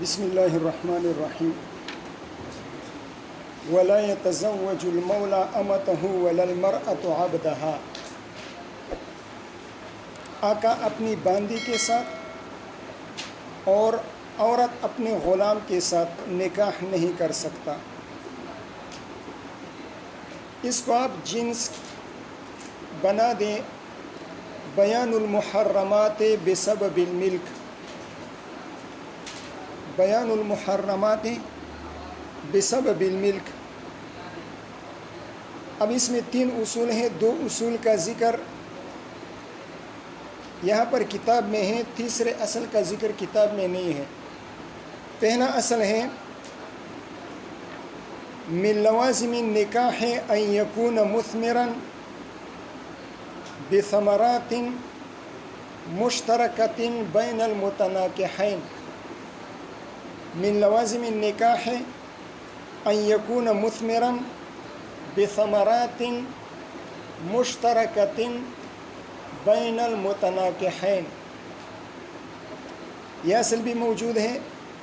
بسم اللہ الرحمن الرحیم ولا يتزوج المولى امته ولا المرأة عبدها آقا اپنی باندی کے ساتھ اور عورت اپنے غلام کے ساتھ نکاح نہیں کر سکتا۔ اس کو آپ جنس بنا دیں بیان المحرمات بسبب الملک، بیان المحرمات بسبب الملک۔ اب اس میں 3 اصول ہیں، 2 اصول کا ذکر یہاں پر کتاب میں ہے، تیسرے اصل کا ذکر کتاب میں نہیں ہے۔ پہلا اصل ہے من لوازم النکاح ان یکون مثمرا بثمرات مشترکۃ بین المتناکحین۔ من لوازم النکاح ان یکون مثمرا بثمرات مشترکۃ بین المتناکحین۔ یہ اصل بھی موجود ہے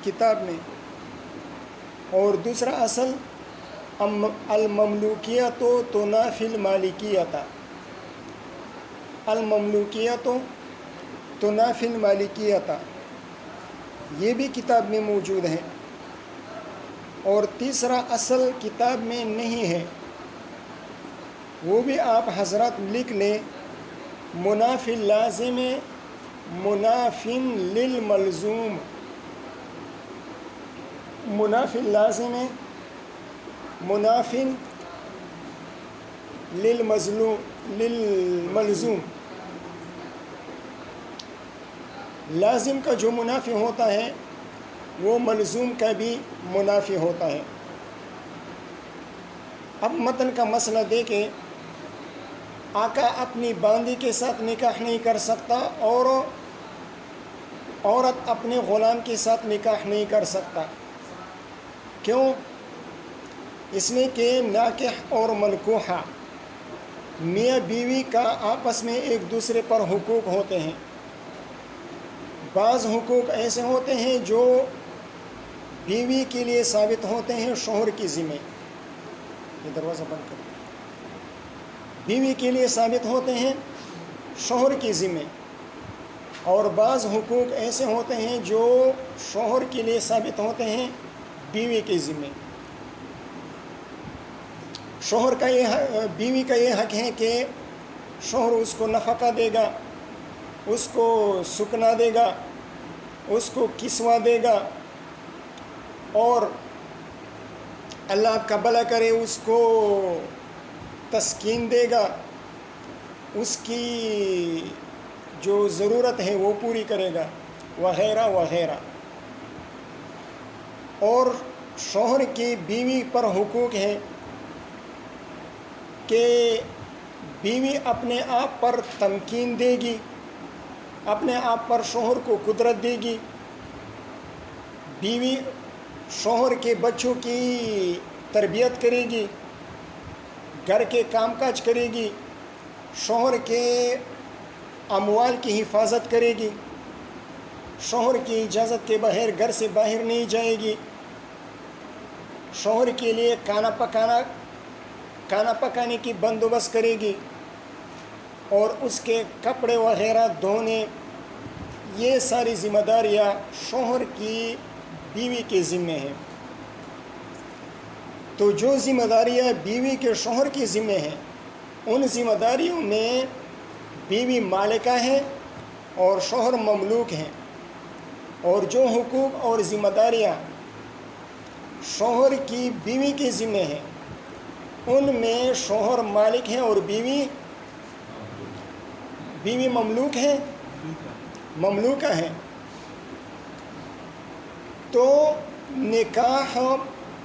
کتاب میں۔ اور دوسرا اصل المملوکیت تنافی المالکیت، المملوکیت تنافی المالکیت، یہ بھی کتاب میں موجود ہے۔ اور تیسرا اصل کتاب میں نہیں ہے، وہ بھی آپ حضرات لکھ لیں، منافی لازم منافن للملزوم، منافی لازم منافن للملزوم۔ لازم کا جو منافی ہوتا ہے وہ ملزوم کا بھی منافی ہوتا ہے۔ اب متن کا مسئلہ دیکھیں، آقا اپنی باندی کے ساتھ نکاح نہیں کر سکتا اور عورت اپنے غلام کے ساتھ نکاح نہیں کر سکتا۔ کیوں؟ اس لیے کہ ناکح اور منکوحہ میاں بیوی کا آپس میں ایک دوسرے پر حقوق ہوتے ہیں۔ بعض حقوق ایسے ہوتے ہیں جو بیوی کے لیے ثابت ہوتے ہیں شوہر کی ذمہ، یہ دروازہ بند کر، بیوی کے لیے ثابت ہوتے ہیں شوہر کی ذمہ، اور بعض حقوق ایسے ہوتے ہیں جو شوہر کے لیے ثابت ہوتے ہیں بیوی کے ذمہ۔ شوہر کا بیوی کا یہ حق ہے کہ شوہر اس کو نفقہ دے گا، اس کو سکنا دے گا، اس کو کسوہ دے گا، اور اللہ آپ کا بھلا کرے اس کو تسکین دے گا، اس کی جو ضرورت ہے وہ پوری کرے گا، وغیرہ وغیرہ۔ اور شوہر کی بیوی پر حقوق ہے کہ بیوی اپنے آپ پر تمکین دے گی، اپنے آپ پر شوہر کو قدرت دے گی، بیوی شوہر کے بچوں کی تربیت کرے گی، گھر کے کام کاج کرے گی، شوہر کے اموال کی حفاظت کرے گی، شوہر کی اجازت کے بغیر گھر سے باہر نہیں جائے گی، شوہر کے لیے کھانا پکانے کی بندوبست کرے گی، اور اس کے کپڑے وغیرہ دھونے، یہ ساری ذمہ داریاں شوہر کی بیوی کے ذمہ ہیں۔ تو جو ذمہ داریاں بیوی کے شوہر کی ذمہ ہیں، ان ذمہ داریوں میں بیوی مالکہ ہے اور شوہر مملوک ہیں، اور جو حقوق اور ذمہ داریاں شوہر کی بیوی کے ذمہ ہیں، ان میں شوہر مالک ہے اور بیوی مملوک ہے، مملوکہ ہے۔ تو نکاح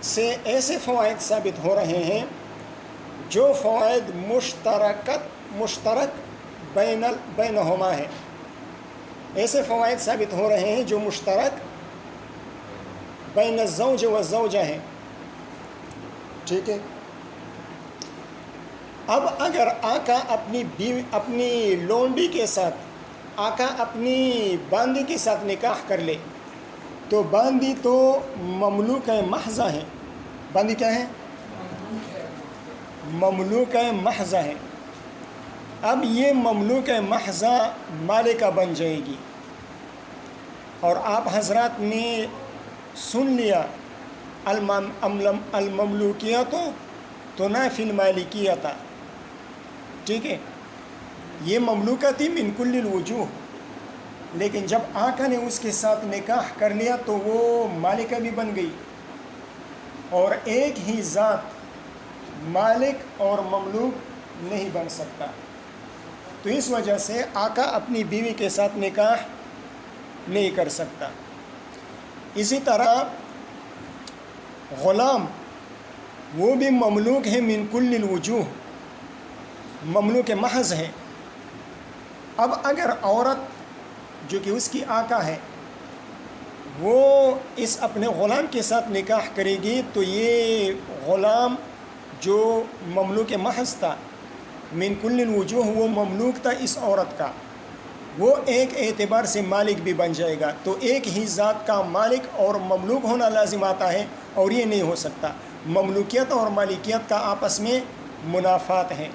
سے ایسے فوائد ثابت ہو رہے ہیں جو فوائد مشترک بینہما ہے، ایسے فوائد ثابت ہو رہے ہیں جو مشترک بین الزوج و الزوجہ ہیں۔ ٹھیک ہے۔ اب اگر آقا اپنی لونڈی کے ساتھ، آقا اپنی باندی کے ساتھ نکاح کر لے تو باندی تو مملوک محضہ ہے. باندی کیا ہے؟ مملوک محضہ ہے. اب یہ مملوک محضہ مالکہ بن جائے گی. اور آپ حضرات نے سن لیا المملوکیت تنافی المالکیت. ٹھیک ہے، یہ مملوکہ تھی من کل الوجوہ، لیکن جب آقا نے اس کے ساتھ نکاح کر لیا تو وہ مالکہ بھی بن گئی. اور ایک ہی ذات مالک اور مملوک نہیں بن سکتا. تو اس وجہ سے آقا اپنی بیوی کے ساتھ نکاح نہیں کر سکتا. اسی طرح غلام وہ بھی مملوک ہے من کل الوجوہ، مملوک محض ہے. اب اگر عورت جو کہ اس کی آقا ہے وہ اس اپنے غلام کے ساتھ نکاح کرے گی تو یہ غلام جو مملوک محض تھا من کل الوجوہ، وہ مملوک تھا اس عورت کا، وہ ایک اعتبار سے مالک بھی بن جائے گا. تو ایک ہی ذات کا مالک اور مملوک ہونا لازم آتا ہے، اور یہ نہیں ہو سکتا. مملوکیت اور مالکیت کا آپس میں منافات ہیں.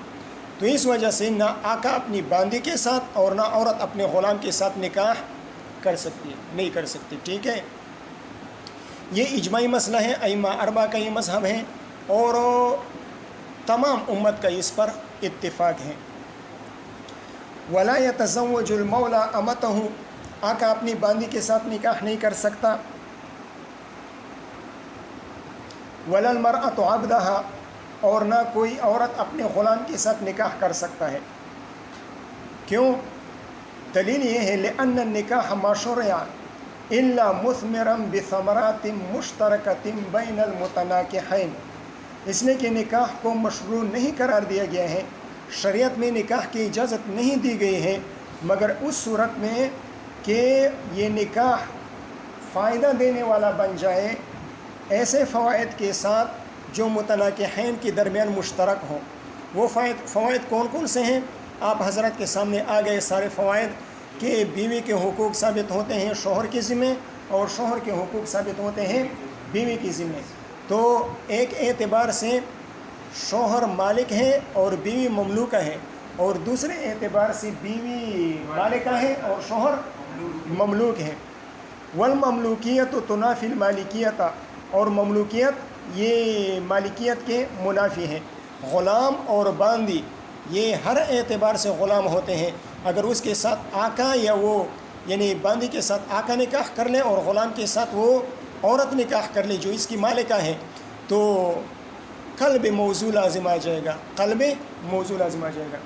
تو اس وجہ سے نہ آقا اپنی باندی کے ساتھ اور نہ عورت اپنے غلام کے ساتھ نکاح کر سکتی، نہیں کر سکتی. ٹھیک ہے، یہ اجماعی مسئلہ ہے. ائمہ اربعہ کا یہ مذہب ہے اور تمام امت کا اس پر اتفاق ہے. ولا يتزوج المولا امته، آقا اپنی باندی کے ساتھ نکاح نہیں کر سکتا. ولا المرأة عبدها، اور نہ کوئی عورت اپنے غلام کے ساتھ نکاح کر سکتا ہے. کیوں؟ دلیل یہ ہے لأن النکاح ما شرع الا مثمرا بثمرات مشترکۃ بین المتناکحین، اس لیے کہ نکاح کو مشروع نہیں قرار دیا گیا ہے، شریعت میں نکاح کی اجازت نہیں دی گئی ہے مگر اس صورت میں کہ یہ نکاح فائدہ دینے والا بن جائے، ایسے فوائد کے ساتھ جو متناکحین کے درمیان مشترک ہوں. وہ فوائد کون کون سے ہیں؟ آپ حضرت کے سامنے آ گئے سارے فوائد، کہ بیوی کے حقوق ثابت ہوتے ہیں شوہر کے ذمے اور شوہر کے حقوق ثابت ہوتے ہیں بیوی کے ذمے. تو ایک اعتبار سے شوہر مالک ہے اور بیوی مملوکہ ہے، اور دوسرے اعتبار سے بیوی مالکہ ہے اور شوہر مملوک ہے. والمملوکیت تنافی المالکیت، اور مملوکیت یہ مالکیت کے منافی ہے. غلام اور باندی یہ ہر اعتبار سے غلام ہوتے ہیں. اگر اس کے ساتھ آقا یا وہ یعنی باندی کے ساتھ آقا نکاح کر لے اور غلام کے ساتھ وہ عورت نکاح کر لے جو اس کی مالکہ ہے، تو قلب موضوع لازم آ جائے گا، قلب موضوع لازم آ جائے گا.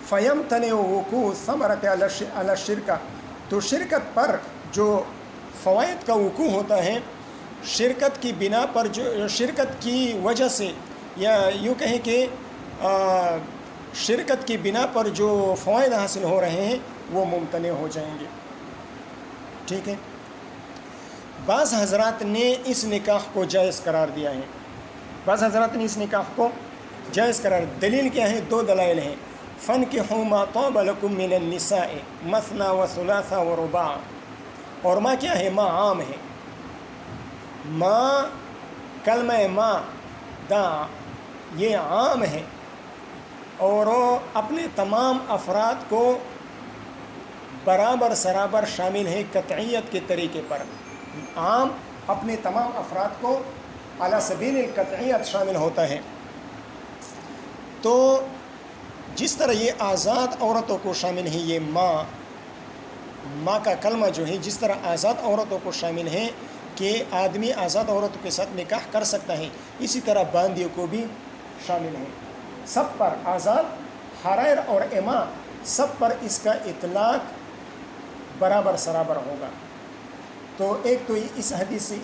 فیمتنع وقوع ثمرۃ علی الشرکہ، تو شرکت پر جو فوائد کا وقوع ہوتا ہے، شرکت کی بنا پر، جو شرکت کی وجہ سے، یا یوں کہیں کہ شرکت کی بنا پر جو فوائد حاصل ہو رہے ہیں وہ ممتنع ہو جائیں گے. ٹھیک ہے، بعض حضرات نے اس نکاح کو جائز قرار دیا ہے، بعض حضرات نے اس نکاح کو جائز قرار. دلیل کیا ہے؟ دو دلائل ہیں. فَانْكِحُوا مَا طَابَ لَكُم مِّنَ النِّسَاءِ مَثْنَىٰ وَثُلَاثَ وَرُبَاعَ. اور ما کیا ہے؟ ما عام ہے. ما کلمہ ما دا یہ عام ہے اور اپنے تمام افراد کو برابر سرابر شامل ہے قطعیت کے طریقے پر. عام اپنے تمام افراد کو علی سبیل القطعیت شامل ہوتا ہے. تو جس طرح یہ آزاد عورتوں کو شامل ہے، یہ ماں کا کلمہ جو ہے جس طرح آزاد عورتوں کو شامل ہے کہ آدمی آزاد عورتوں کے ساتھ نکاح کر سکتا ہے، اسی طرح باندیوں کو بھی شامل ہے. سب پر آزاد، حرائر اور اما، سب پر اس کا اطلاق برابر سرابر ہوگا. تو ایک تو اس حدیث سے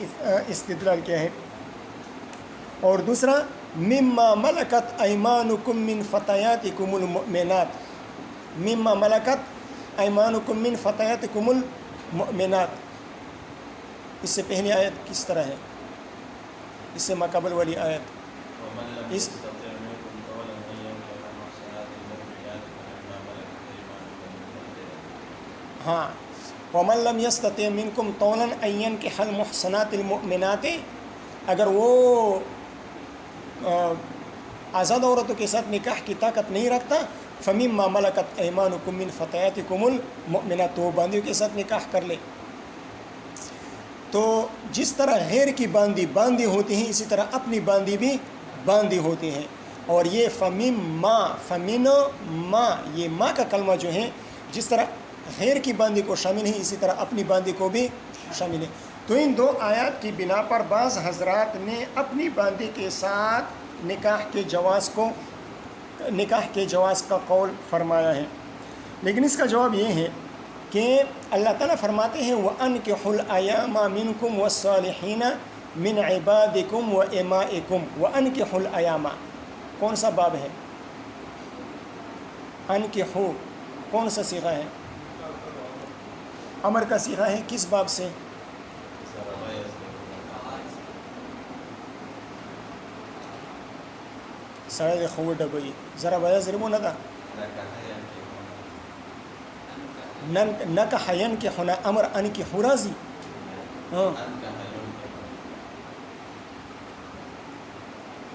استدلال کیا ہے، اور دوسرا مما ملکت ایمانکم من فتیاتکم المؤمنات. مما ملکت ایمانکم من فتیاتکم المؤمنات، اس سے پہلی آیت کس طرح ہے؟ اس سے ماقبل والی آیت اس ہاں وَمَن لَّمْ يَسْتَطِعْ مِنكُمْ طَوْلًا أَن يَنكِحَ الْمُحْصَنَاتِ الْمُؤْمِنَاتِ، اگر وہ آزاد عورتوں کے ساتھ نکاح کی طاقت نہیں رکھتا، فَمِمَّا مَلَكَتْ أَيْمَانُكُم مِّن فَتَيَاتِكُمُ الْمُؤْمِنَاتِ، تو وہ باندیوں کے ساتھ نکاح کر لے۔ تو جس طرح غیر کی باندھی ہوتی ہیں، اسی طرح اپنی باندھی بھی باندھی ہوتی ہیں۔ اور یہ فمن ما، یہ ماں کا کلمہ جو ہے، جس طرح غیر کی باندھی کو شامل ہے، اسی طرح اپنی باندھی کو بھی شامل ہے۔ تو ان دو آیات کی بنا پر بعض حضرات نے اپنی باندھی کے ساتھ نکاح کے جواز کا قول فرمایا ہے، لیکن اس کا جواب یہ ہے کہ اللہ تعالیٰ فرماتے ہیں وَأَنكِحُوا الْأَيَامَ مِنكُمْ وَالصَّالِحِينَ مِنْ عِبَادِكُمْ وَإِمَائِكُمْ۔ وَأَنكِحُوا الْأَيَامَ کون سا باب ہے؟ انکحو کون سا صیغہ ہے؟ امر کا صیغہ ہے، کس باب سے؟ سارے خوب ڈبئی ذرا وجہ ضرور نہ تھا نکح ینکحنا امر انکحو راضی، ہاں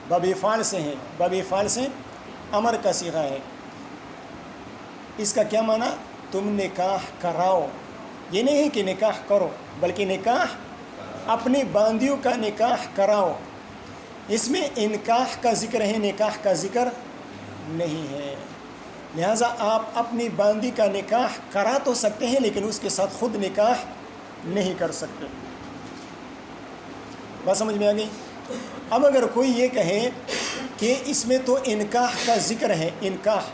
باب فعل سے ہیں، باب فعل سے امر کا صیغہ ہے۔ اس کا کیا معنی؟ تم نکاح کراؤ، یہ نہیں ہے کہ نکاح کرو، بلکہ نکاح اپنی باندیوں کا نکاح کراؤ۔ اس میں انکاح کا ذکر ہے، نکاح کا ذکر نہیں ہے، لہٰذا آپ اپنی باندی کا نکاح کرا تو سکتے ہیں، لیکن اس کے ساتھ خود نکاح نہیں کر سکتے۔ بات سمجھ میں آ گئی؟ اب اگر کوئی یہ کہے کہ اس میں تو انکاح کا ذکر ہے، انکاح،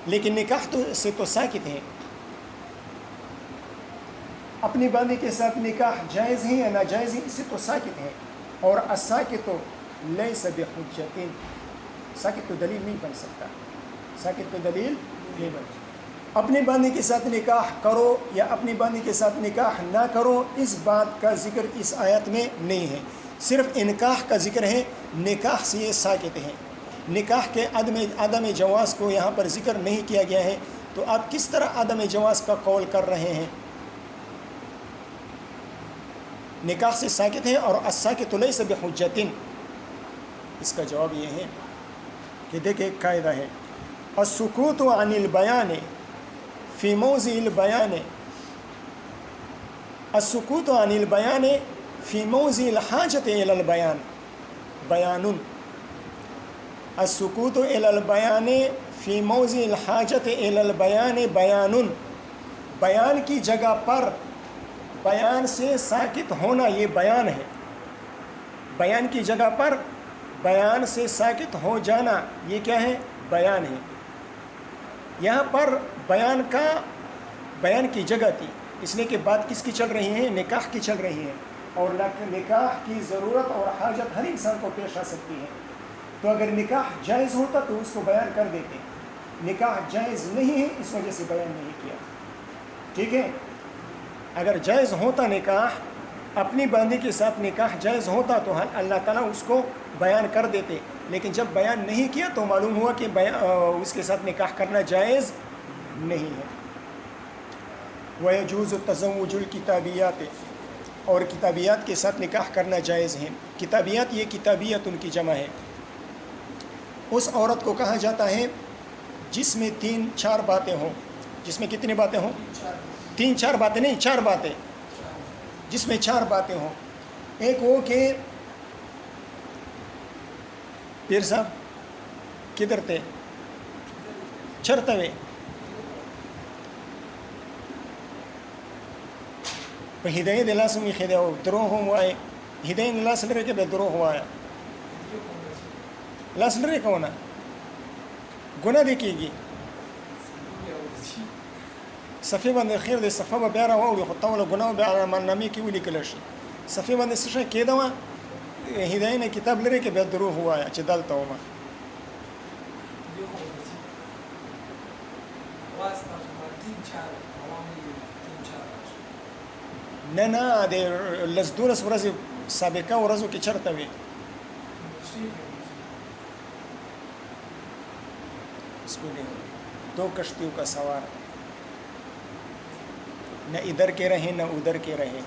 لیکن نکاح سے تو ساکت ہے، اپنی باندی کے ساتھ نکاح جائز ہے یا ناجائز ہے، اس سے تو ساکت ہے، اور الساکت لیس بحجۃ، ساکت تو دلیل نہیں بن سکتا، ساکت تو دلیل نہیں بن سکتا۔ اپنی باندی کے ساتھ نکاح کرو یا اپنی باندی کے ساتھ نکاح نہ کرو، اس بات کا ذکر اس آیت میں نہیں ہے، صرف انکاح کا ذکر ہے، نکاح سے یہ ساکت ہے، نکاح کے عدم جواز کو یہاں پر ذکر نہیں کیا گیا ہے، تو آپ کس طرح عدم جواز کا قول کر رہے ہیں؟ نکاح سے ساکت ہے، اور الساکت لیس بحجۃ۔ اس کا جواب یہ ہے کہ دیکھیں ایک قاعدہ ہے، السکوت عن البیان فی موضع البیان، السکوت عن البیان فی موضع الحاجۃ الی البیان بیان، السکوت الی البیان فی موضع الحاجۃ الی البیان بیان، بیان کی جگہ پر بیان سے ساکت ہونا یہ بیان ہے، بیان کی جگہ پر بیان سے ساکت ہو جانا یہ کیا ہے؟ بیان ہے۔ یہاں پر بیان کی جگہ تھی، اس لیے کہ بات کس کی چل رہی ہے؟ نکاح کی چل رہی ہے، اور نکاح کی ضرورت اور حاجت ہر انسان کو پیش آ سکتی ہے، تو اگر نکاح جائز ہوتا تو اس کو بیان کر دیتے، نکاح جائز نہیں ہے اس وجہ سے بیان نہیں کیا، ٹھیک ہے؟ اگر جائز ہوتا نکاح، اپنی باندی کے ساتھ نکاح جائز ہوتا تو اللہ تعالیٰ اس کو بیان کر دیتے، لیکن جب بیان نہیں کیا تو معلوم ہوا کہ اس کے ساتھ نکاح کرنا جائز نہیں ہے۔ وَيَجُوزُ التَّزَوُّجُ الْكِتَابِيَّاتِ، اور کتابیات کے ساتھ نکاح کرنا جائز ہے۔ کتابیات، یہ کتابیت ان کی جمع ہے۔ اس عورت کو کہا جاتا ہے جس میں 3-4 باتیں ہوں، جس میں کتنی باتیں ہوں؟ 3-4 باتیں نہیں، 4 باتیں، جس میں 4 باتیں ہوں۔ ایک وہ کہ پیر صاحب کدھر تھے؟ چرتوے په هدايه د لاس می خدا او دروغ هم وای هدايه لاس لري کې به دروغ وای لاس لري کوونه ګناه دي کیږي صفه باندې خیر د صفه به بیا راوړي خو تاول ګناه به نامې کې ولیکل شي صفه باندې څه کېده و هدايه نه کتاب لري کې به دروغ وای چې دلته ومه نه د لزدورس ورځې سابقه ورځو کې چرته وي اسکو دو کشتیوں کا سوار نہ ادھر کے رہیں نہ ادھر کے رہیں.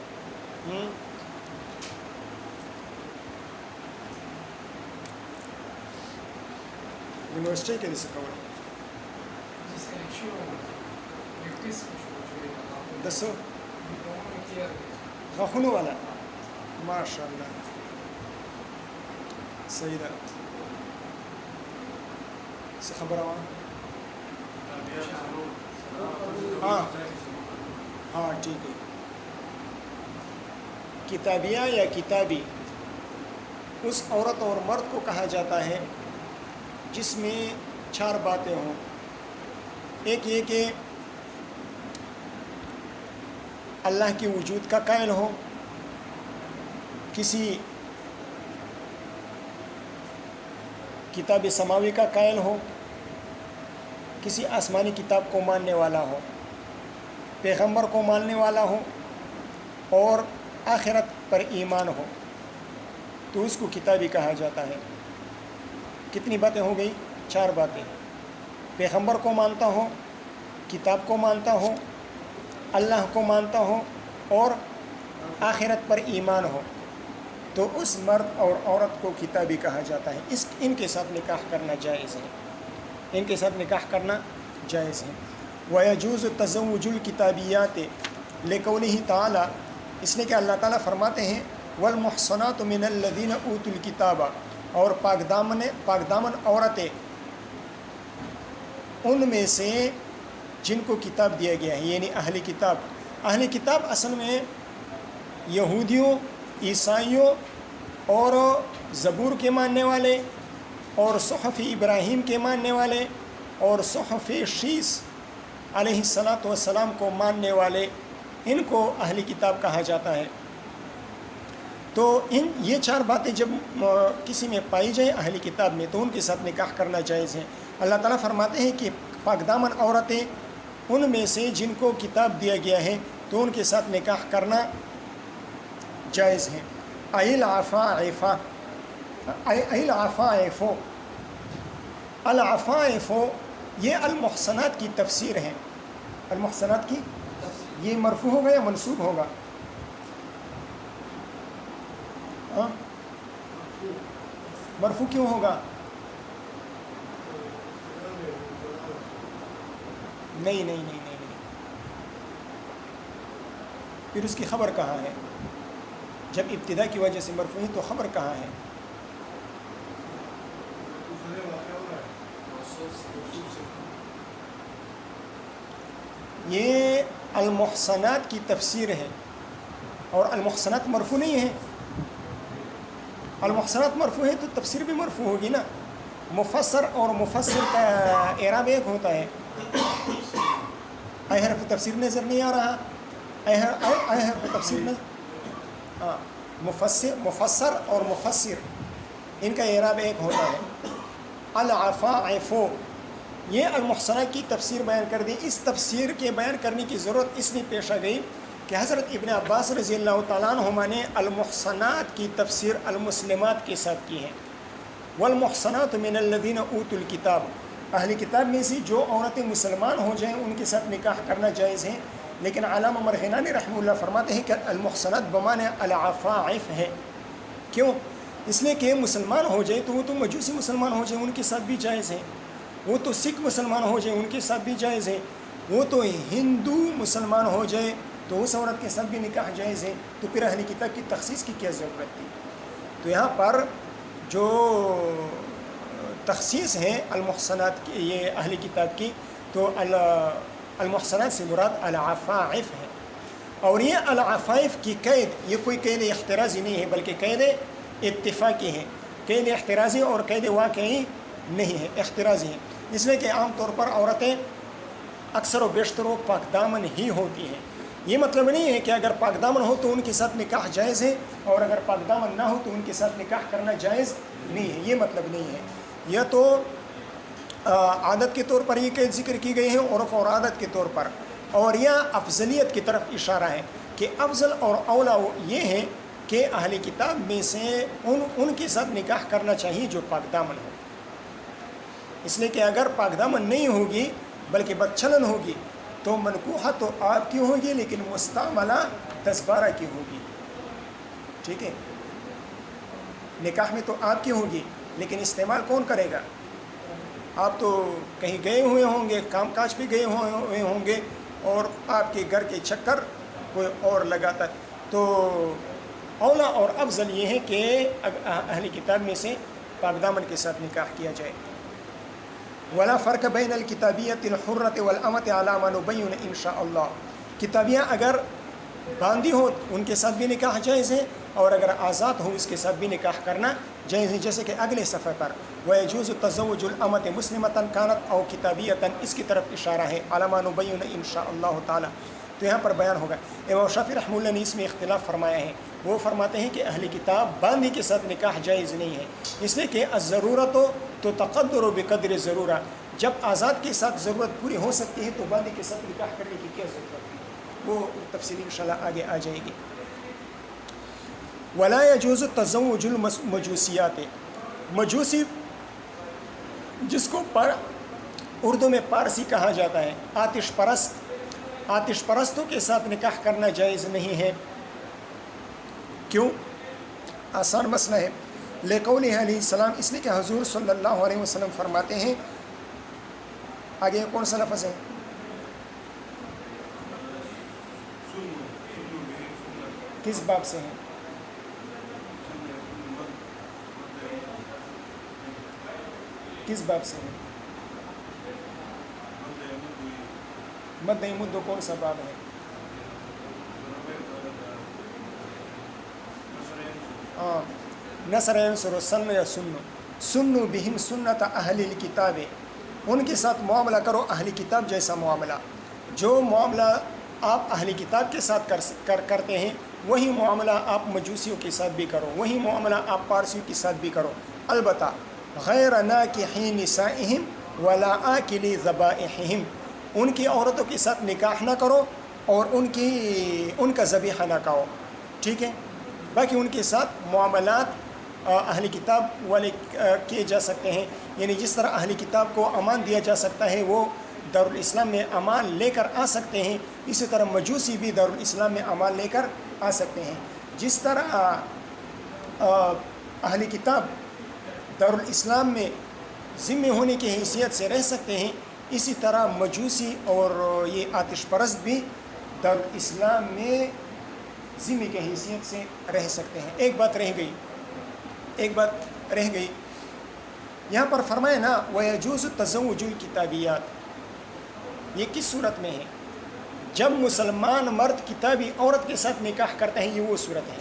یونیورسٹی کے لیے سکھاؤ دسو غاخونو والا ماشاء اللہ صحیح ده څه خبره وه ہاں ٹھیک ہے. کتابیہ یا کتابی اس عورت اور مرد کو کہا جاتا ہے جس میں 4 باتیں ہوں. ایک یہ کہ اللہ کے وجود کا قائل ہو, کسی کتاب سماوی کا قائل ہو, کسی آسمانی کتاب کو ماننے والا ہو, پیغمبر کو ماننے والا ہو اور آخرت پر ایمان ہو, تو اس کو کتابی کہا جاتا ہے. کتنی باتیں ہو گئی؟ 4 باتیں. پیغمبر کو مانتا ہو, کتاب کو مانتا ہو, اللہ کو مانتا ہو اور آخرت پر ایمان ہو, تو اس مرد اور عورت کو کتابی کہا جاتا ہے. ان کے ساتھ نکاح کرنا جائز ہے, ان کے ساتھ نکاح کرنا جائز ہے. وَيَجُوزُ تَزَوُّجُ الْكِتَابِيَّاتِ لِقَوْلِهِ تَعَالَى, اس لیے کہ اللہ تعالیٰ فرماتے ہیں وَالْمُحْصَنَاتُ مِنَ الَّذِينَ أُوتُوا الْكِتَابَ, اور پاک دامن عورتیں ان میں سے جن کو کتاب دیا گیا ہے, یعنی اہل کتاب. اہل کتاب اصل میں یہودیوں, عیسائیوں اور زبور کے ماننے والے اور صحف ابراہیم کے ماننے والے اور صحف شیس علیہ الصلاۃ والسلام کو ماننے والے, ان کو اہل کتاب کہا جاتا ہے. تو یہ 4 باتیں جب کسی میں پائی جائیں اہل کتاب میں, تو ان کے ساتھ نکاح کرنا جائز ہے. اللہ تعالیٰ فرماتے ہیں کہ پاک دامن عورتیں ان میں سے جن کو کتاب دیا گیا ہے تو ان کے ساتھ نکاح کرنا جائز ہے. العفائف یہ المحصنات کی تفسیر ہے. المحصنات کی یہ مرفوع ہوگا یا منصوب ہوگا؟ مرفوع کیوں ہوگا؟ نہیں. پھر اس کی خبر کہاں ہے؟ جب ابتدا کی وجہ سے مرفوع ہے تو خبر کہاں ہے؟ یہ المحصنات کی تفسیر ہے, اور المحصنات مرفوع نہیں ہے. المحصنات مرفوع ہے تو تفسیر بھی مرفوع ہوگی نا. مفسر اور مفسر کا اعراب ایک ہوتا ہے. اے حرف تفسیر نظر نہیں آ رہا؟ اے حرف تفسیر نظر, ہاں, مفسر اور مفسر ان کا اعراب ایک ہوتا ہے. العفائف یہ المحصنات کی تفسیر بیان کر دی. اس تفسیر کے بیان کرنے کی ضرورت اس لیے پیش آ گئی کہ حضرت ابن عباس رضی اللہ تعالیٰ عنہما نے المحصنات کی تفسیر المسلمات کے ساتھ کی ہے. والمحصنات من الذین اوتوا الکتاب, اہل کتاب میں سے جو عورتیں مسلمان ہو جائیں ان کے ساتھ نکاح کرنا جائز ہے. لیکن علامہ مرغنانی رحمہ اللہ فرماتے ہیں کہ المحصنات بمعنی العفائف ہے. کیوں؟ اس لیے کہ مسلمان ہو جائے تو وہ تو مجوسی مسلمان ہو جائے ان کے ساتھ بھی جائز ہے, وہ تو سکھ مسلمان ہو جائے ان کے ساتھ بھی جائز ہے, وہ تو ہندو مسلمان ہو جائے تو اس عورت کے ساتھ بھی نکاح جائز ہے. تو پھر اہل کتاب کی تخصیص کی کیا ضرورت تھی؟ تو یہاں پر جو تخصیص ہے المحصنات کی, یہ اہل کتاب کی, تو المحصنات سے مراد العفائف ہے. اور یہ العفائف کی قید یہ کوئی قید احترازی نہیں ہے بلکہ قید اتفاقی ہے. قید احترازی اور قید واقعی نہیں ہے, احترازی ہے. اس لیے کہ عام طور پر عورتیں اکثر و بیشتر و پاک دامن ہی ہوتی ہیں. یہ مطلب نہیں ہے کہ اگر پاک دامن ہو تو ان کے ساتھ نکاح جائز ہے اور اگر پاک دامن نہ ہو تو ان کے ساتھ نکاح کرنا جائز نہیں ہے, یہ مطلب نہیں ہے. یہ تو عادت کے طور پر یہ قید ذکر کی گئی ہے, عرف اور عادت کے طور پر, اور یہ افضلیت کی طرف اشارہ ہے کہ افضل اور اولا یہ ہے کہ اہل کتاب میں سے ان کے ساتھ نکاح کرنا چاہیے جو پاک دامن ہو. اس لیے کہ اگر پاک دامن نہیں ہوگی بلکہ بدچلن ہوگی تو منکوحہ تو آپ کی ہوگی لیکن مستعملہ 10-12 کی ہوگی. ٹھیک ہے، نکاح میں تو آپ کی ہوگی لیکن استعمال کون کرے گا؟ آپ تو کہیں گئے ہوئے ہوں گے، کام کاج پہ گئے ہوئے ہوں گے اور آپ کے گھر کے چکر کوئی اور لگاتا. تو اولا اور افضل یہ ہے کہ اہل کتاب میں سے پاک دامن کے ساتھ نکاح کیا جائے. ولا فرق بین الکتابیۃ الحرۃ والامۃ علی ما نبین ان شاء اللہ. کتابیاں اگر باندھی ہو ان کے ساتھ بھی نکاح جائز ہے، اور اگر آزاد ہو اس کے ساتھ بھی نکاح کرنا جائز ہے. جیسے کہ اگلے صفحے پر وَيَجُوزُ تَزَوُّجُ الْأَمَةِ مُسْلِمَةً كَانَتْ أَوْ كِتَابِيَّةً، اس کی طرف اشارہ ہے، عَلَى مَا نُبَيِّنُ إِنْ شَاءَ اللَّهُ تعالیٰ. تو یہاں پر بیان ہوگا. امام شافعی رحمہ اللہ نے اس میں اختلاف فرمایا ہے. وہ فرماتے ہیں کہ اہل کتاب باندھی کے ساتھ نکاح جائز نہیں ہے، اس لیے کہ الضرورت تو تقدر بقدر ضرورہ. جب آزاد کے ساتھ ضرورت پوری ہو سکتی ہے تو باندھی کے ساتھ نکاح کرنے کی کیا ضرورت ہے؟ وہ تفصیلی انشاءاللہ آگے آ جائے گی. ولا يجوز تزوج المجوسیات، مجوسی جس کو اردو میں پارسی کہا جاتا ہے، آتش پرستوں کے ساتھ نکاح کرنا جائز نہیں ہے. کیوں؟ آسان مسئلہ ہے. لقولہ علیہ السلام، اس لیے کہ حضور صلی اللہ علیہ وسلم فرماتے ہیں. آگے کون سا لفظ ہے؟ کس باب سے ہے؟ کس باب سے ہے؟ مد یمد کون سا باب ہے؟ نصر ینصر سن یا سنو بہم سنت اہل الکتاب، ان کے ساتھ معاملہ کرو اہل کتاب جیسا معاملہ. جو معاملہ آپ اہل کتاب کے ساتھ کرتے ہیں وہی معاملہ آپ مجوسیوں کے ساتھ بھی کرو، وہی معاملہ آپ پارسیوں کے ساتھ بھی کرو. البتہ غیر ناکحی نسائہم ولا آکلی ذبائحہم، ان کی عورتوں کے ساتھ نکاح نہ کرو اور ان کا ذبیحہ نہ کھاؤ. ٹھیک ہے، باقی ان کے ساتھ معاملات اہل کتاب والے کیے جا سکتے ہیں. یعنی جس طرح اہل کتاب کو امان دیا جا سکتا ہے وہ دارالاسلام میں امان لے کر آ سکتے ہیں، اسی طرح مجوسی بھی دارالاسلام میں امان لے کر آ سکتے ہیں. جس طرح اہل کتاب دارالاسلام میں ذمہ ہونے کی حیثیت سے رہ سکتے ہیں، اسی طرح مجوسی اور یہ آتش پرست بھی دارالاسلام میں ذمہ کی حیثیت سے رہ سکتے ہیں. ایک بات رہ گئی یہاں پر فرمائے نا وَيَجُوزُ تَزَوُّجُ الْكِتَابِيَّاتِ، یہ کس صورت میں ہے؟ جب مسلمان مرد کتابی عورت کے ساتھ نکاح کرتے ہیں، یہ وہ صورت ہے.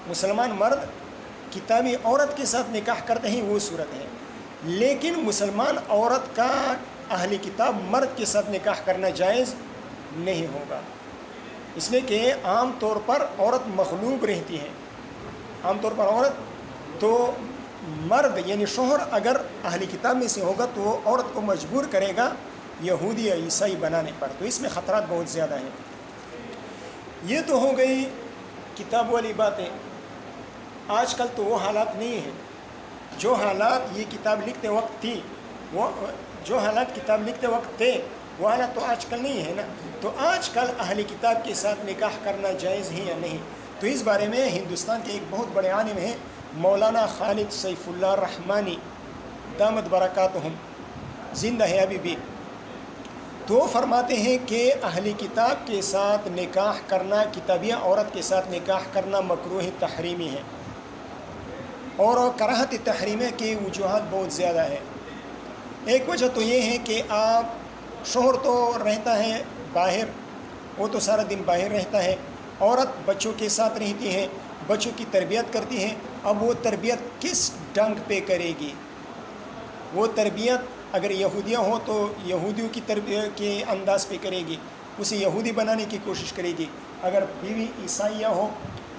مسلمان مرد کتابی عورت کے ساتھ نکاح کرتے ہیں، وہ صورت ہے. لیکن مسلمان عورت کا اہل کتاب مرد کے ساتھ نکاح کرنا جائز نہیں ہوگا، اس لیے کہ عام طور پر عورت مغلوب رہتی ہے. عام طور پر عورت تو مرد یعنی شوہر اگر اہل کتاب میں سے ہوگا تو وہ عورت کو مجبور کرے گا یہودی یا عیسائی بنانے پر. تو اس میں خطرات بہت زیادہ ہیں. یہ تو ہو گئی کتاب والی باتیں. آج کل تو وہ حالات نہیں ہیں جو حالات یہ کتاب لکھتے وقت تھی، جو حالات کتاب لکھتے وقت تھے وہ حالات تو آج کل نہیں ہے نا. تو آج کل اہل کتاب کے ساتھ نکاح کرنا جائز ہے یا نہیں؟ تو اس بارے میں ہندوستان کے ایک بہت بڑے عالم ہیں مولانا خالد سیف اللہ رحمانی دامت برکاتہم، زندہ ہے ابھی بھی. تو فرماتے ہیں کہ اہل کتاب کے ساتھ نکاح کرنا، کتابیہ عورت کے ساتھ نکاح کرنا مکروہ تحریمی ہے. اور کراہت تحریمہ کے وجوہات بہت زیادہ ہے. ایک وجہ تو یہ ہے کہ آپ شوہر تو رہتا ہے باہر، وہ تو سارا دن باہر رہتا ہے، عورت بچوں کے ساتھ رہتی ہے، بچوں کی تربیت کرتی ہے. اب وہ تربیت کس ڈنگ پہ کرے گی؟ وہ تربیت اگر یہودیاں ہوں تو یہودیوں کی تربیت کے انداز پہ کرے گی، اسے یہودی بنانے کی کوشش کرے گی. اگر بیوی عیسائیہ ہو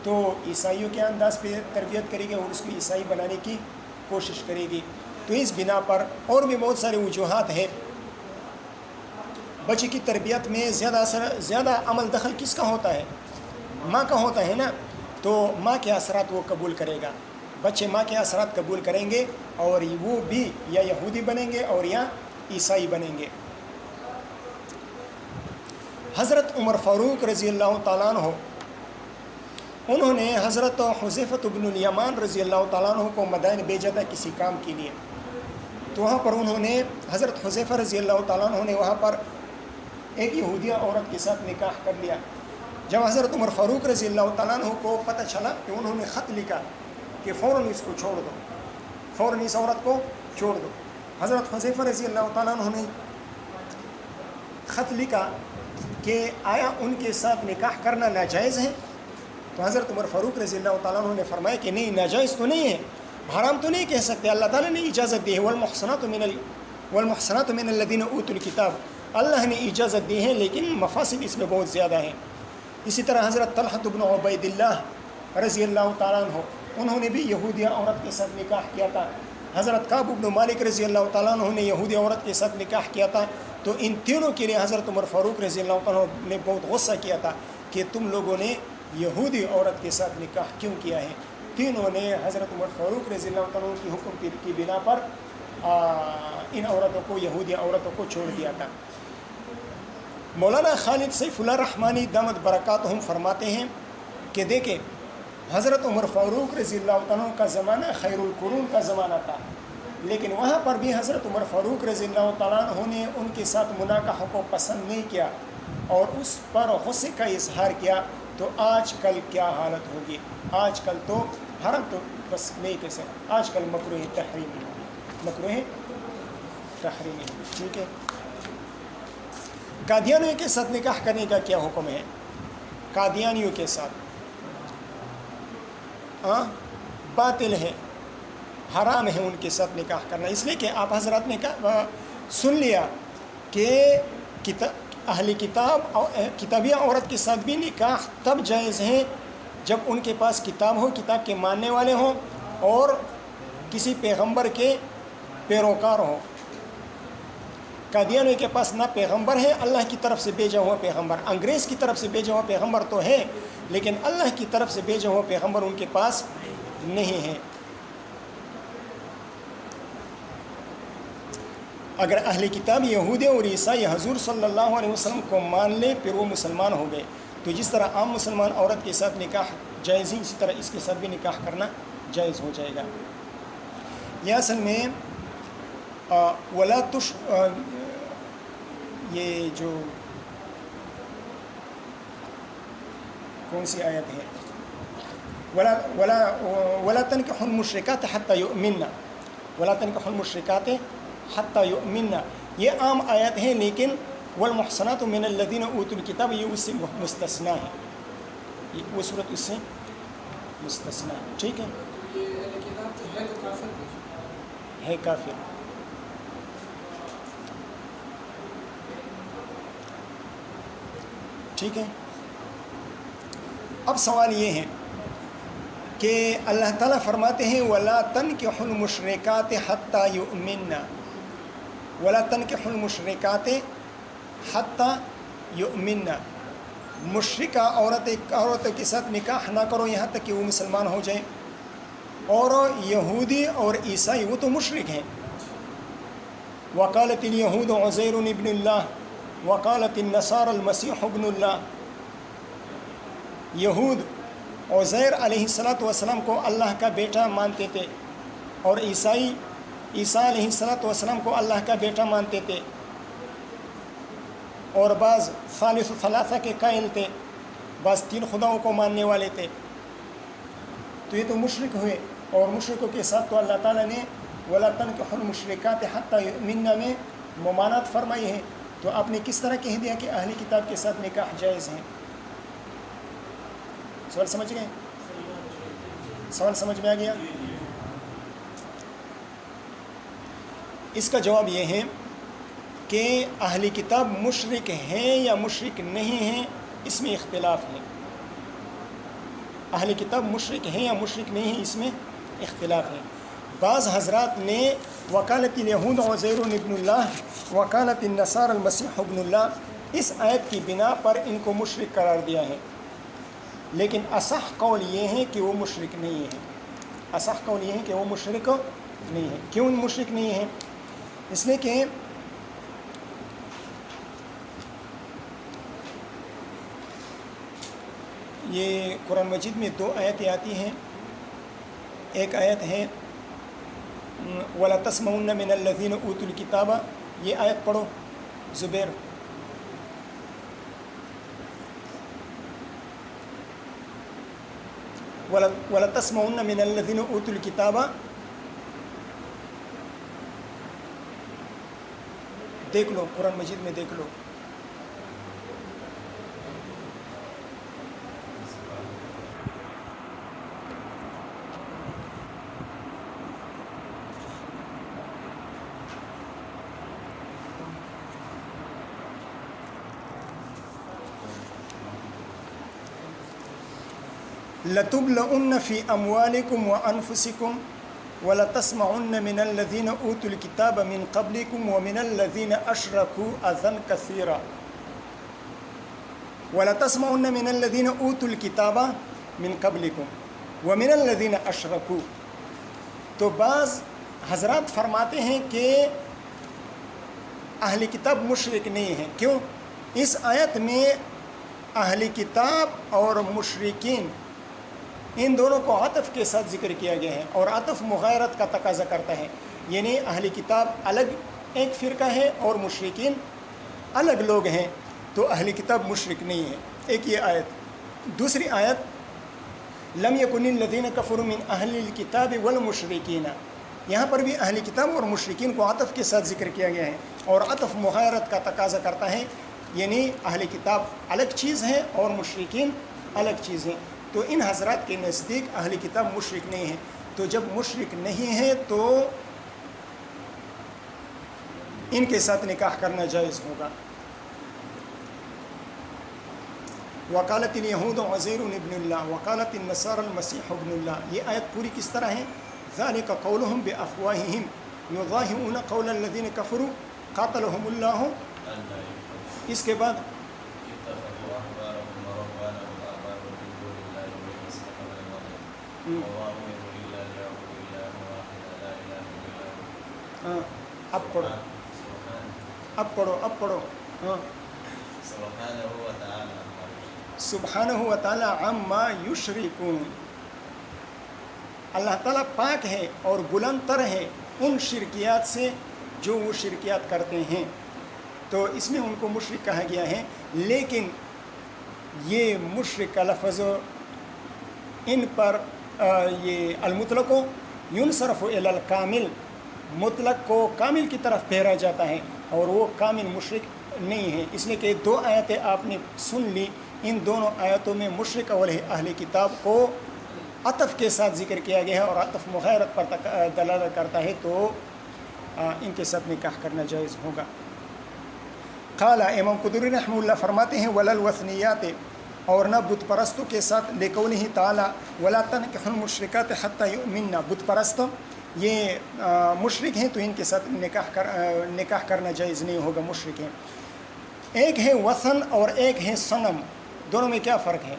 تو عیسائیوں کے انداز پہ تربیت کرے گی اور اس کو عیسائی بنانے کی کوشش کرے گی. تو اس بنا پر اور بھی بہت سارے وجوہات ہیں. بچے کی تربیت میں زیادہ عمل دخل کس کا ہوتا ہے؟ ماں کا ہوتا ہے نا. تو ماں کے اثرات وہ قبول کرے گا، بچے ماں کے اثرات قبول کریں گے اور وہ بھی یا یہودی بنیں گے اور یا عیسائی بنیں گے. حضرت عمر فاروق رضی اللہ تعالیٰ عنہ انہوں نے حضرت حذیفہ بن الیمان رضی اللہ تعالیٰ عنہ کو مدائن بھیجا تھا کسی کام کے لیے. تو وہاں پر انہوں نے حضرت حذیفہ رضی اللہ تعالیٰ عنہ نے وہاں پر ایک یہودیہ عورت کے ساتھ نکاح کر لیا. جب حضرت عمر فاروق رضی اللہ تعالیٰ عنہ کو پتہ چلا کہ انہوں نے خط لکھا کہ فوراً اس کو چھوڑ دو، فوراً اس عورت کو چھوڑ دو. حضرت حذیفہ رضی اللہ تعالیٰ عنہ نے خط لکھا کہ آیا ان کے ساتھ نکاح کرنا ناجائز ہے؟ تو حضرت عمر فاروق رضی اللہ تعالیٰ عنہ نے فرمایا کہ نہیں، ناجائز تو نہیں ہے، حرام تو نہیں کہہ سکتے، اللہ تعالیٰ نے اجازت دی ہے. والمحصنات من الذین اوتوا الکتاب، اللہ نے اجازت دی ہے، لیکن مفاسد اس میں بہت زیادہ ہیں. اسی طرح حضرت طلحہ بن عبید اللہ رضی اللہ تعالیٰ عنہ انہوں نے بھی یہودیہ عورت کے ساتھ نکاح کیا تھا. حضرت کعب بن مالک رضی اللہ تعالیٰ عنہ نے یہودی عورت کے ساتھ نکاح کیا تھا. تو ان تینوں کے لیے حضرت عمر فاروق رضی اللہ تعالیٰ عنہ نے بہت غصہ کیا تھا کہ تم لوگوں نے یہودی عورت کے ساتھ نکاح کیوں کیا ہے. تینوں نے حضرت عمر فاروق رضی اللہ تعالیٰ عنہ کی حکم کی بنا پر ان عورتوں کو، یہودی عورتوں کو چھوڑ دیا تھا. مولانا خالد سیف اللہ رحمانی دامت برکاتہم فرماتے ہیں کہ دیکھیں حضرت عمر فاروق رضی اللہ عنہ کا زمانہ خیر القرون کا زمانہ تھا، لیکن وہاں پر بھی حضرت عمر فاروق رضی اللہ تعالیٰ عنہ نے ان کے ساتھ مناکحہ کو پسند نہیں کیا اور اس پر غصے کا اظہار کیا. تو آج کل کیا حالت ہوگی؟ آج کل تو حرام تو بس نہیں کہہ سکتے، آج کل مکروہ تحریمی، مکروہ تحریمی. ٹھیک ہے. قادیانیوں کے ساتھ نکاح کرنے کا کیا حکم ہے؟ قادیانیوں کے ساتھ باطل ہے، حرام ہے ان کے ساتھ نکاح کرنا، اس لیے کہ آپ حضرات نے سن لیا کہ اہل کتاب کتابیہ عورت کے ساتھ بھی نکاح تب جائز ہے جب ان کے پاس کتاب ہو، کتاب کے ماننے والے ہوں اور کسی پیغمبر کے پیروکار ہوں. قادیانیوں کے پاس نہ پیغمبر ہے، اللہ کی طرف سے بھیجا ہوا پیغمبر، انگریز کی طرف سے بھیجا ہوا پیغمبر تو ہے لیکن اللہ کی طرف سے بھیجا ہوا پیغمبر ان کے پاس نہیں ہے. اگر اہل کتاب یہودی اور عیسائی حضور صلی اللہ علیہ وسلم کو مان لے پھر وہ مسلمان ہو گئے. تو جس طرح عام مسلمان عورت کے ساتھ نکاح جائز ہی، اسی طرح اس کے ساتھ بھی نکاح کرنا جائز ہو جائے گا. یہ اصل میں یہ جو کون سی آیت ہے، ولا تنكحوا المشركات حتى يؤمنن، ولا تنكحوا المشركات حتى يؤمنن، یہ عام آیت ہے لیکن والمحصنات من الذين اوتوا الكتاب یہ اس سے مستثنا ہے، وہ صورت اس سے مستثنا ہے. ٹھیک ہے. ہے کافر. ٹھیک ہے. اب سوال یہ ہے کہ اللہ تعالیٰ فرماتے ہیں وَلَا تَنْكِحُوا الْمُشْرِكَاتِ حَتَّى يُؤْمِنَّ، وَلَا تَنْكِحُوا الْمُشْرِكَاتِ حَتَّى يُؤْمِنَّ، مشرکہ عورتوں کے ساتھ نکاح نہ کرو یہاں تک کہ وہ مسلمان ہو جائیں. اور یہودی اور عیسائی وہ تو مشرک ہیں. وقالت اليهود عزیر ابن اللہ وقالت النصارى المسیح ابن اللہ. یہود عزیر علیہ السلام کو اللہ کا بیٹا مانتے تھے اور عیسائی عیسیٰ علیہ السلام کو اللہ کا بیٹا مانتے تھے، اور بعض ثالث ثلاثہ کے قائل تھے، بعض تین خداؤں کو ماننے والے تھے. تو یہ تو مشرک ہوئے، اور مشرکوں کے ساتھ تو اللہ تعالیٰ نے وَلَا تَنْكِحُوا الْمُشْرِكَاتِ حَتَّى يُؤْمِنَّ میں ممانعت فرمائی ہے. تو آپ نے کس طرح کہہ دیا کہ اہل کتاب کے ساتھ نکاح جائز ہیں؟ سوال سمجھ گئے؟ سوال سمجھ میں آ گیا؟ اس کا جواب یہ ہے کہ اہل کتاب مشرک ہیں یا مشرک نہیں ہیں، اس میں اختلاف ہے. اہل کتاب مشرک ہیں یا مشرک نہیں ہیں، اس میں اختلاف ہے. بعض حضرات نے وکالت الیہود عزیر ابن اللہ وکالت النصارى المسیح ابن اللہ اس آیت کی بنا پر ان کو مشرک قرار دیا ہے، لیکن اصح قول یہ ہے کہ وہ مشرک نہیں ہے. اصح قول یہ ہے کہ وہ مشرک نہیں ہے. کیوں مشرک نہیں ہے؟ اس لیے کہ یہ قرآن مجید میں دو آیتیں آتی ہیں. ایک آیت ہے وَلَا تَسْمَعُنَّ مِنَ الَّذِينَ أُوتُوا الْكِتَابَ. یہ آیت پڑھو زبیر. وَلَا تَسْمَعُنَّ مِنَ الَّذِينَ أُوتُوا الْكِتَابَ. دیکھ لو قرآن مجید میں دیکھ لو. لَتُبْلَؤُنَّ فِي أَمْوَالِكُمْ وَأَنفُسِكُمْ وَلَتَسْمَعُنَّ مِنَ الَّذِينَ أُوتُوا الْكِتَابَ مِنْ قَبْلِكُمْ وَمِنَ الَّذِينَ أَشْرَكُوا أَذًى كَثِيرًا. وَلَتَسْمَعُنَّ مِنَ الَّذِينَ أُوتُوا الْكِتَابَ مِنْ قَبْلِكُمْ وَمِنَ الَّذِينَ أَشْرَكُوا. تو بعض حضرات فرماتے ہیں کہ اہل کتاب مشرک نہیں ہیں. کیوں؟ اس آیت میں اہل کتاب اور مشرکین ان دونوں کو عطف کے ساتھ ذکر کیا گیا ہے، اور عطف مغایرت کا تقاضا کرتا ہے. یعنی اہل کتاب الگ ایک فرقہ ہے اور مشرکین الگ لوگ ہیں، تو اہل کتاب مشرک نہیں ہے. ایک یہ آیت. دوسری آیت لم یکن الذین کفروا من اہل الکتاب والمشرکین. یہاں پر بھی اہل کتاب اور مشرکین کو عطف کے ساتھ ذکر کیا گیا ہے، اور عطف مغایرت کا تقاضا کرتا ہے. یعنی اہل کتاب الگ چیز ہے اور مشرکین الگ چیز ہیں. تو ان حضرات کے نزدیک اہل کتاب مشرک نہیں ہیں. تو جب مشرک نہیں ہے تو ان کے ساتھ نکاح کرنا جائز ہوگا. وقالت اليہود عزیر ابن اللہ وقالت النصارى المسیح ابن اللہ. یہ آیت پوری کس طرح ہے؟ ذلك قولهم بافواہہم یضاہئون قول الذین کفروا قاتلهم اللہ. اس کے بعد اب پڑھو. سبحانہ و تعالی عما یشرکون. اللہ تعالیٰ پاک ہے اور بلند تر ہے ان شرکیات سے جو وہ شرکیات کرتے ہیں. تو اس میں ان کو مشرک کہا گیا ہے. لیکن یہ مشرک کا لفظ ان پر یہ المطلق ینصرف الی الکامل، مطلق کو کامل کی طرف پھیرا جاتا ہے، اور وہ کامل مشرک نہیں ہے. اس لیے کہ دو آیتیں آپ نے سن لی، ان دونوں آیتوں میں مشرک اور اہل کتاب کو عطف کے ساتھ ذکر کیا گیا ہے، اور عطف مغایرت پر دلالت کرتا ہے، تو ان کے ساتھ نکاح کرنا جائز ہوگا. قال امام قدری رحمہ اللہ فرماتے ہیں ولا الوثنیات، اور نہ بت پرستوں کے ساتھ، لقولہ تعالی ولا تنکحوا المشرکات حتی یؤمنن. بت پرست یہ مشرک ہیں تو ان کے ساتھ نکاح کرنا جائز نہیں ہوگا، مشرک ہیں. ایک ہے وثن اور ایک ہے صنم. دونوں میں کیا فرق ہے؟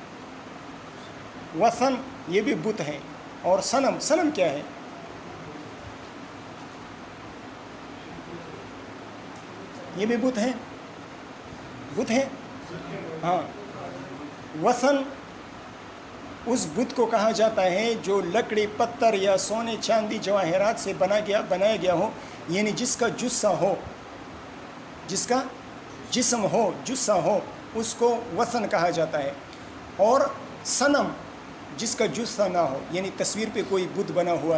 وثن یہ بھی بت ہے، اور صنم کیا ہے؟ یہ بھی بت ہے. ہاں، وثن اس بت کو کہا جاتا ہے جو لکڑی، پتھر یا سونے چاندی جواہرات سے بنایا گیا ہو، یعنی جس کا جثہ ہو، جس کا جسم ہو، جثہ ہو، اس کو وثن کہا جاتا ہے. اور صنم جس کا جثہ نہ ہو، یعنی تصویر پہ کوئی بت بنا ہوا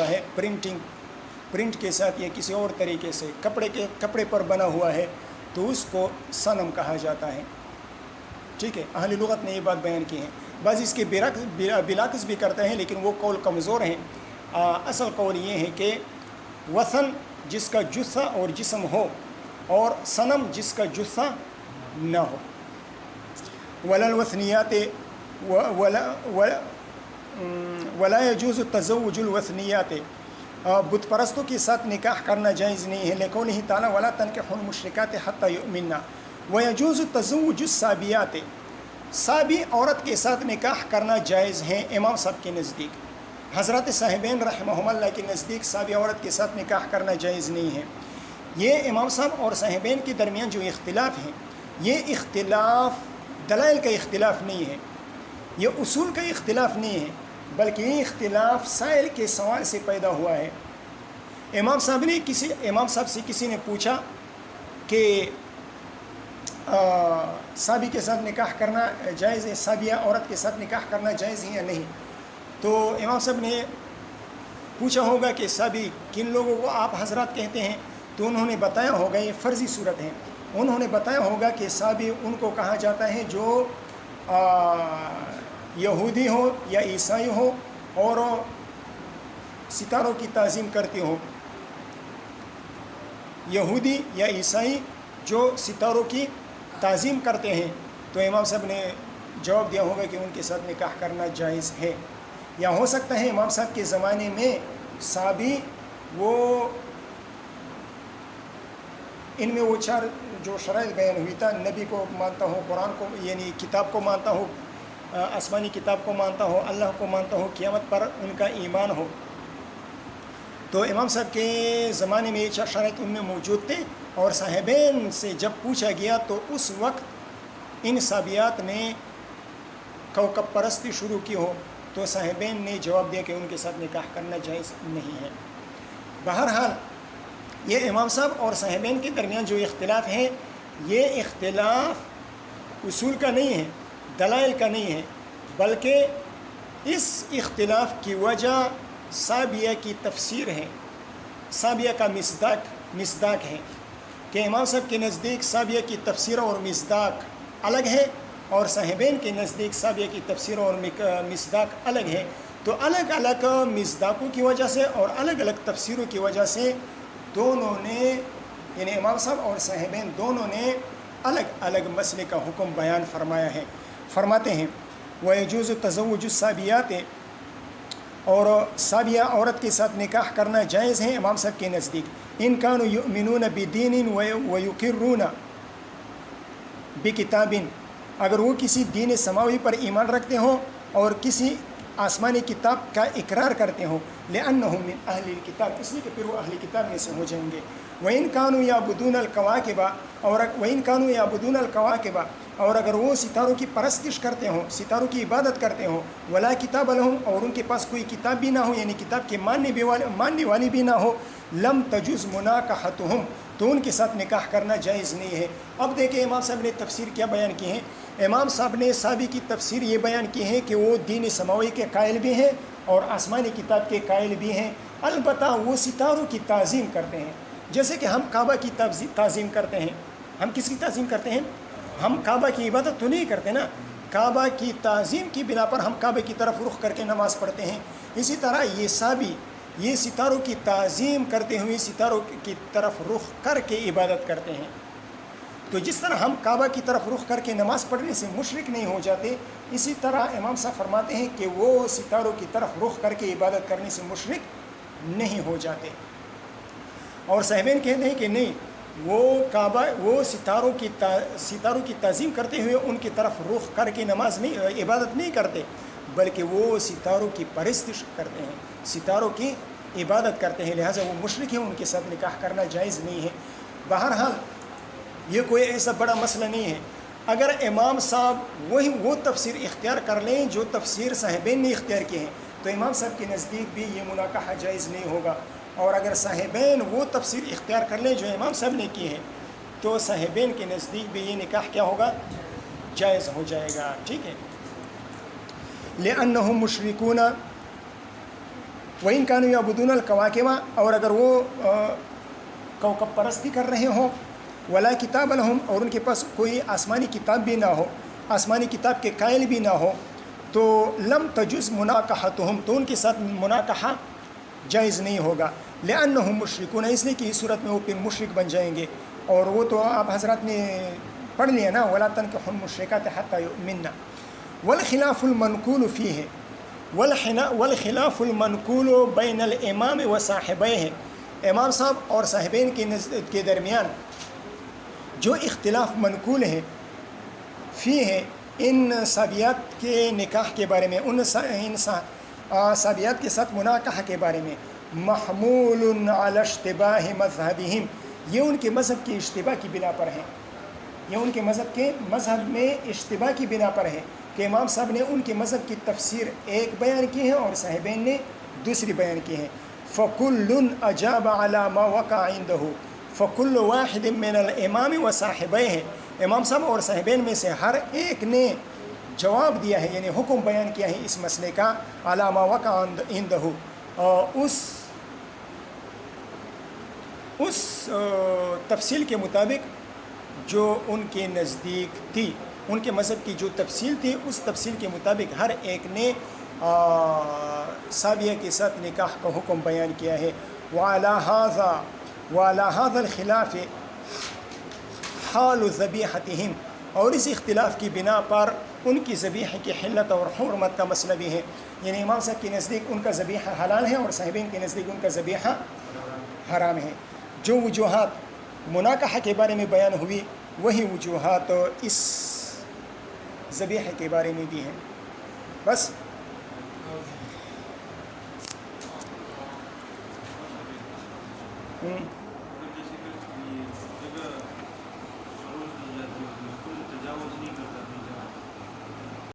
ہے، پرنٹ کے ساتھ یا کسی اور طریقے سے کپڑے پر بنا ہوا ہے، تو اس کو صنم کہا جاتا ہے. ٹھیک ہے، اہل لغت نے یہ بات بیان کی ہے. بعض اس کے بلاکس بھی کرتے ہیں، لیکن وہ قول کمزور ہیں. اصل قول یہ ہے کہ وثن جس کا جثہ اور جسم ہو، اور صنم جس کا جثہ نہ ہو. ولا الوثنیات ولا يجوز تزوج الوثنیات. بت پرستوں کے ساتھ نکاح کرنا جائز نہیں ہے، لقولہ تعالی ولا تنکحوا المشرکات حتی یؤمنن. ویجوز تزوج الصابیات. صابی عورت کے ساتھ نکاح کرنا جائز ہے امام صاحب کے نزدیک. حضرت صاحبین رحمہم اللہ کے نزدیک صابی عورت کے ساتھ نکاح کرنا جائز نہیں ہے. یہ امام صاحب اور صاحبین کے درمیان جو اختلاف ہیں، یہ اختلاف دلائل کا اختلاف نہیں ہے، یہ اصول کا اختلاف نہیں ہے، بلکہ یہ اختلاف سائل کے سوال سے پیدا ہوا ہے۔ امام صاحب سے کسی نے پوچھا کہ صابی کے ساتھ نکاح کرنا جائز ہے، صابیہ عورت کے ساتھ نکاح کرنا جائز ہے یا نہیں؟ تو امام صاحب نے پوچھا ہوگا کہ صابی کن لوگوں کو آپ حضرات کہتے ہیں، تو انہوں نے بتایا ہوگا، یہ فرضی صورت ہے، انہوں نے بتایا ہوگا کہ صابی ان کو کہا جاتا ہے جو یہودی ہو یا عیسائی ہو اور ستاروں کی تعظیم کرتے ہو، یہودی یا عیسائی جو ستاروں کی تعظیم کرتے ہیں۔ تو امام صاحب نے جواب دیا ہوگا کہ ان کے ساتھ نکاح کرنا جائز ہے۔ یا ہو سکتا ہے امام صاحب کے زمانے میں صابی وہ ان میں وہ چار جو شرائط بیان ہوئی تھا، نبی کو مانتا ہو، قرآن کو یعنی کتاب کو مانتا ہو، آسمانی کتاب کو مانتا ہو، اللہ کو مانتا ہو، قیامت پر ان کا ایمان ہو، تو امام صاحب کے زمانے میں یہ چار شرائط ان میں موجود تھے۔ اور صاحبین سے جب پوچھا گیا تو اس وقت ان صابیات نے کوکب پرستی شروع کی ہو، تو صاحبین نے جواب دیا کہ ان کے ساتھ نکاح کرنا جائز نہیں ہے۔ بہرحال یہ امام صاحب اور صاحبین کے درمیان جو اختلاف ہے، یہ اختلاف اصول کا نہیں ہے، دلائل کا نہیں ہے، بلکہ اس اختلاف کی وجہ صابیہ کی تفسیر ہے، صابیہ کا مصداق ہے کہ امام صاحب کے نزدیک صابیہ کی تفسیر اور مصداق الگ ہے، اور صاحبین کے نزدیک صابیہ کی تفسیر اور مصداق الگ ہے۔ تو الگ الگ مصداقوں کی وجہ سے اور الگ الگ تفسیروں کی وجہ سے دونوں نے یعنی امام صاحب اور صاحبین دونوں نے الگ الگ مسئلے کا حکم بیان فرمایا ہے۔ فرماتے ہیں وَيَجُوزُ تَزَوُّجُ الصَّابِيَاتِ، اور صابیہ عورت کے ساتھ نکاح کرنا جائز ہے امام صاحب کے نزدیک، ان كانوا يؤمنون بدین ويقرون بکتاب، اگر وہ کسی دین سماوی پر ایمان رکھتے ہوں اور کسی آسمانی کتاب کا اقرار کرتے ہوں، لأنهم من اہل الکتاب، اس لیے کہ پھر وہ اہل کتاب میں سے ہو جائیں گے۔ وَإِن كَانُوا يَعْبُدُونَ الْكَوَاكِبَ، وَإِن كَانُوا يَعْبُدُونَ الْكَوَاكِبَ، اور اگر وہ ستاروں کی پرستش کرتے ہوں، ستاروں کی عبادت کرتے ہوں، وَلَا كِتَابَ لَهُمْ، اور ان کے پاس کوئی کتاب بھی نہ ہو یعنی کتاب کے ماننے والی بھی نہ ہو، لَمْ تَجُزْ مُنَاكَحَتُهُمْ، تو ان کے ساتھ نکاح کرنا جائز نہیں ہے۔ اب دیکھیں امام صاحب نے تفسیر کیا بیان کی ہے۔ امام صاحب نے صابی کی تفسیر یہ بیان کی ہے کہ وہ دین سماوی کے قائل بھی ہیں اور آسمانی کتاب کے قائل بھی ہیں، البتہ وہ ستاروں کی تعظیم کرتے ہیں، جیسے کہ ہم کعبہ کی تعظیم کرتے ہیں۔ ہم کس کی تعظیم کرتے ہیں؟ ہم کعبہ کی عبادت تو نہیں کرتے نا، کعبہ کی تعظیم کی بنا پر ہم کعبہ کی طرف رخ کر کے نماز پڑھتے ہیں۔ اسی طرح یہ صابی یہ ستاروں کی تعظیم کرتے ہوئے ستاروں کی طرف رخ کر کے عبادت کرتے ہیں۔ تو جس طرح ہم کعبہ کی طرف رخ کر کے نماز پڑھنے سے مشرک نہیں ہو جاتے، اسی طرح امام صاحب فرماتے ہیں کہ وہ ستاروں کی طرف رخ کر کے عبادت کرنے سے مشرک نہیں ہو جاتے۔ اور صاحبین کہتے ہیں کہ نہیں، وہ ستاروں کی تعظیم کرتے ہوئے ان کی طرف رخ کر کے عبادت نہیں کرتے، بلکہ وہ ستاروں کی پرستش کرتے ہیں، ستاروں کی عبادت کرتے ہیں، لہٰذا وہ مشرک ہیں، ان کے ساتھ نکاح کرنا جائز نہیں ہے۔ بہرحال یہ کوئی ایسا بڑا مسئلہ نہیں ہے۔ اگر امام صاحب وہ تفسیر اختیار کر لیں جو تفسیر صاحبین نے اختیار کی ہیں، تو امام صاحب کے نزدیک بھی یہ مناکحہ جائز نہیں ہوگا، اور اگر صاحبین وہ تفسیر اختیار کر لیں جو امام صاحب نے کی ہے، تو صاحبین کے نزدیک بھی یہ نکاح کیا ہوگا؟ جائز ہو جائے گا، ٹھیک ہے۔ لِأَنَّهُمْ مُشْرِكُونَ وَإِن كَانُوا يَعْبُدُونَ الْكَوَاكِبَ، اور اگر وہ کوکب پرستی کر رہے ہوں، وَلَا كِتَابَ لَهُمْ، اور ان کے پاس کوئی آسمانی کتاب بھی نہ ہو، آسمانی کتاب کے قائل بھی نہ ہو، تو لم تجز مناکحتہم، تو ان کے ساتھ مناکحہ جائز نہیں ہوگا۔ لِأَنَّهُمْ مُشْرِكُونَ، اس لیے کہ اس صورت میں وہ پھر مشرک بن جائیں گے، اور وہ تو آپ حضرات نے پڑھ لیا نا، وَلَا تَنكِحُوا الْمُشْرِكَاتِ حَتَّى يُؤْمِنَّ۔ وَالْخِلَافُ الْمَنْقُولُ فِيهِ، والخلاف المنقول بین الامام و صاحبیہ، امام صاحب اور صاحبین کے درمیان جو اختلاف منقول ہے، فی ہے ان صابیات کے نکاح کے بارے میں، ان صابیات کے ساتھ مناکحہ کے بارے میں، محمول علی اشتباہ مذہبہم، یہ ان کے مذہب کی اشتباہ کی بنا پر ہیں، یہ ان کے مذہب میں اشتباہ کی بنا پر ہے کہ امام صاحب نے ان کے مذہب کی تفسیر ایک بیان کی ہے اور صاحبین نے دوسری بیان کی ہے. فَكُلٌّ أَجَابَ عَلَى مَا وَقَعَ عِنْدَهُ فَكُلُّ وَاحِدٍ مِّنَ الْإِمَامِ وَصَاحِبَيْهِ. امام صاحب اور صاحبین میں سے ہر ایک نے جواب دیا ہے، یعنی حکم بیان کیا ہے اس مسئلے کا، عَلَى مَا وَقَعَ عِنْدَهُ، اور اس تفصیل کے مطابق جو ان کے نزدیک تھی، ان کے مذہب کی جو تفصیل تھی اس تفصیل کے مطابق ہر ایک نے سابیہ کے ساتھ نکاح کا حکم بیان کیا ہے. وعلى هذا الخلاف حال ذبیحتہم، اور اس اختلاف کی بنا پر ان کی ذبیحہ کی حلت اور حرمت کا مسئلہ بھی ہے. یعنی امام صاحب کے نزدیک ان کا ذبیحہ حلال ہے اور صاحبین کے نزدیک ان کا ذبیحہ حرام ہے. جو وجوہات مناکحہ کے بارے میں بیان ہوئی وہی وجوہات اس ذبیحہ کے بارے میں بھی ہیں. بس